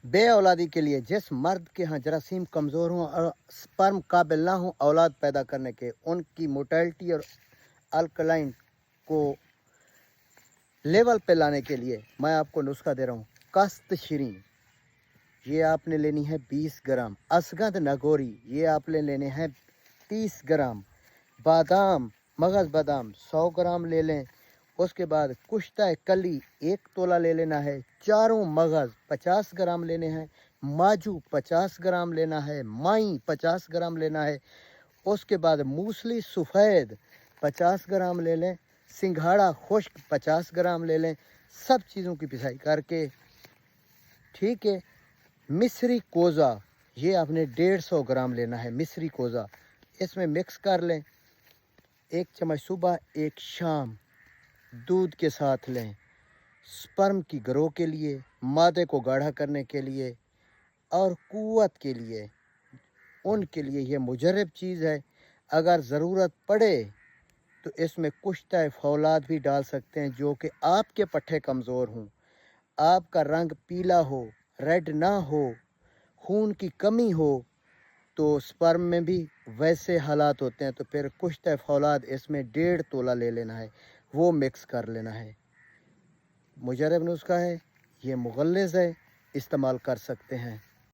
بے اولادی کے لیے جس مرد کے ہاں جراثیم کمزور ہوں اور سپرم قابل نہ ہوں اولاد پیدا کرنے کے، ان کی موٹیلٹی اور الکلائن کو لیول پہ لانے کے لیے میں آپ کو نسخہ دے رہا ہوں۔ کست شیریں یہ آپ نے لینی ہے 20 گرام، اسگند نگوری یہ آپ نے لینے ہیں 30 گرام، بادام مغز بادام 100 گرام لے لیں۔ اس کے بعد کشتہ کلی 1 تولہ لے لینا ہے، چاروں مغز 50 گرام لینے ہیں، ماجو 50 گرام لینا ہے، مائی 50 گرام لینا ہے۔ اس کے بعد موسلی سفید 50 گرام لے لیں، سنگھاڑا خشک 50 گرام لے لیں۔ سب چیزوں کی پسائی کر کے ٹھیک ہے۔ مصری کوزہ یہ آپ نے 150 گرام لینا ہے، مصری کوزہ اس میں مکس کر لیں، 1 چمچ صبح 1 شام دودھ کے ساتھ لیں۔ سپرم کی گرو کے لیے، مادے کو گاڑھا کرنے کے لیے اور قوت کے لیے، ان کے لیے یہ مجرب چیز ہے۔ اگر ضرورت پڑے تو اس میں کشتہ فولاد بھی ڈال سکتے ہیں، جو کہ آپ کے پٹھے کمزور ہوں، آپ کا رنگ پیلا ہو، ریڈ نہ ہو، خون کی کمی ہو، تو سپرم میں بھی ویسے حالات ہوتے ہیں، تو پھر کشتہ فولاد اس میں 1.5 تولہ لے لینا ہے، وہ مکس کر لینا ہے۔ مجرب نسخہ ہے، یہ مغلظ ہے، استعمال کر سکتے ہیں۔